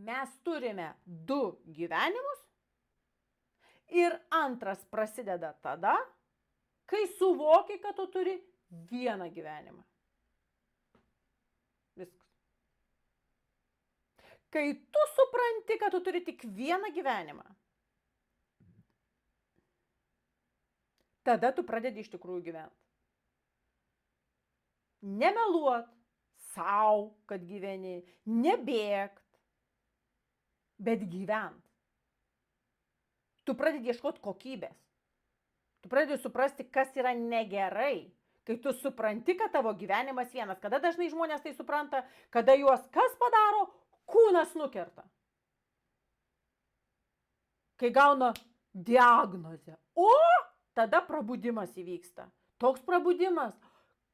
Mes turime du gyvenimus ir antras prasideda tada, kai suvoki, kad tu turi vieną gyvenimą. Viskas. Kai tu supranti, kad tu turi tik vieną gyvenimą, tada tu pradedi iš tikrųjų gyventi. Nemeluot sau, kad gyveni, nebėgt, bet gyvent. Tu pradedi ieškoti kokybės. Tu pradedi suprasti, kas yra negerai, kai tu supranti, kad tavo gyvenimas vienas. Kada dažnai žmonės tai supranta, kada juos kas padaro, kūnas nukerta. Kai gauna diagnozę. O tada prabudimas įvyksta. Toks prabudimas.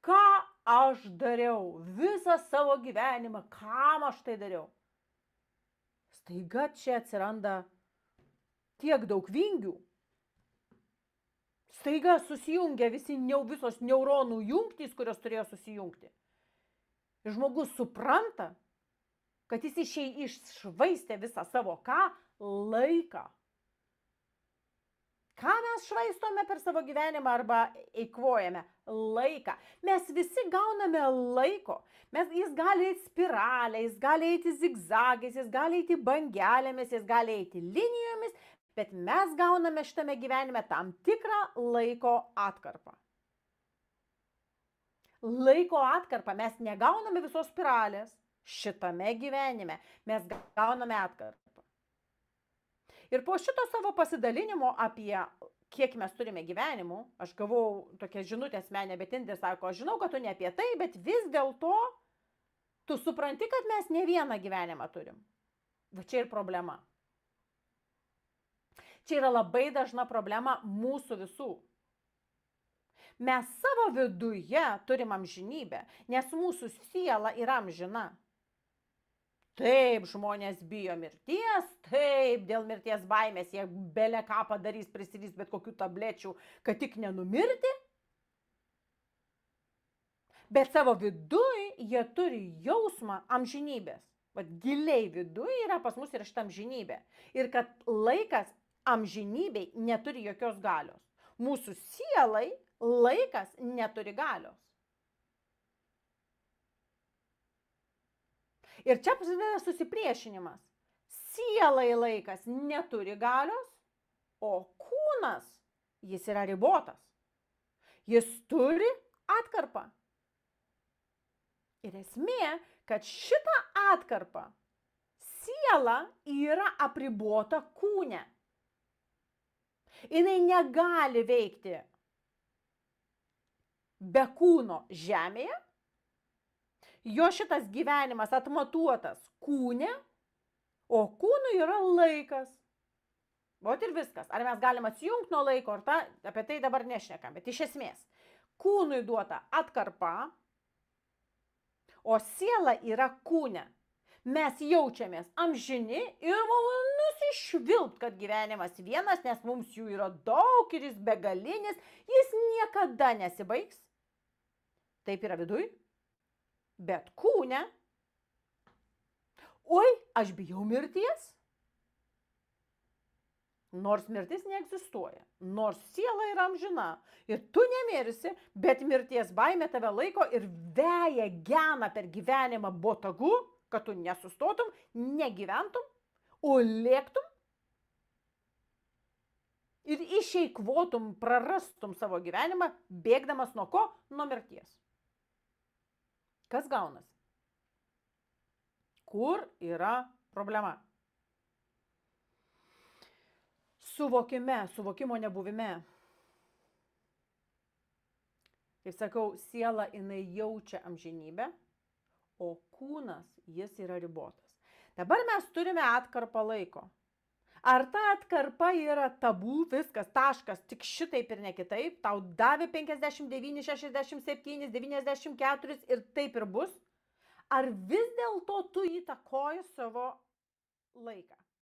Ką aš dariau visą savo gyvenimą, kam aš tai dariau. Staiga čia atsiranda tiek daug vingių. Staiga susijungia visos neuronų jungtys, kurios turėjo susijungti. Ir žmogus supranta, kad jis iššvaistė visą savo laiką. Ką mes švaistome per savo gyvenimą arba eikvojame? Laiką. Mes visi gauname laiko. Jis gali eiti spiralę, jis gali eiti zigzagais, jis gali eiti bangelėmis, jis gali eiti linijomis, bet mes gauname šitame gyvenime tam tikrą laiko atkarpą. Laiko atkarpą. Mes negauname visos spiralės šitame gyvenime. Mes gauname atkarpą. Ir po šito savo pasidalinimo apie kiek mes turime gyvenimų, aš gavau tokią žinutę asmenę, bet Indrė sako, aš žinau, kad tu ne apie tai, bet vis dėlto tu supranti, kad mes ne vieną gyvenimą turim. Va čia ir problema. Čia yra labai dažna problema mūsų visų. Mes savo viduje turim amžinybę, nes mūsų siela yra amžina. Taip, žmonės bijo mirties, taip, dėl mirties baimės jie bele ką padarys, prisirys bet kokių tablečių, kad tik nenumirti. Bet savo viduj jie turi jausmą amžinybės. Vat giliai viduj yra pas mus ir šitą amžinybę. Ir kad laikas amžinybei neturi jokios galios. Mūsų sielai laikas neturi galios. Ir čia prasideda susipriešinimas. Sielai laikas neturi galios, o kūnas, jis yra ribotas. Jis turi atkarpą. Ir esmė, kad šita atkarpa, siela yra apribota kūne. Jinai negali veikti be kūno žemėje. Jo šitas gyvenimas atmatuotas kūne, o kūnui yra laikas. Vat ir viskas. Ar mes galime atsijungti nuo laiko, apie tai dabar nešnekam. Bet iš esmės, kūnui duota atkarpa, o siela yra kūne. Mes jaučiamės amžini ir mums nusišvilpt, kad gyvenimas vienas, nes mums jų yra daug ir jis begalinis, jis niekada nesibaigs. Taip yra viduj. Bet kūne, oi, aš bijau mirties. Nors mirtis neegzistuoja, nors siela yra amžina ir tu nemirsi, bet mirties baimė tave laiko ir veja gena per gyvenimą botagu, kad tu nesustotum, negyventum, o lėktum ir išeikvotum, prarastum savo gyvenimą, bėgdamas nuo ko? Nuo mirties. Kas gaunasi? Kur yra problema? Suvokimo nebuvime. Kaip sakau, siela jinai jaučia amžinybę, o kūnas jis yra ribotas. Dabar mes turime atkarpą laiko. Ar ta atkarpa yra tabu, viskas, taškas, tik šitaip ir ne kitaip, tau davė 59, 67, 94 ir taip ir bus? Ar vis dėlto tu įtakoji savo laiką?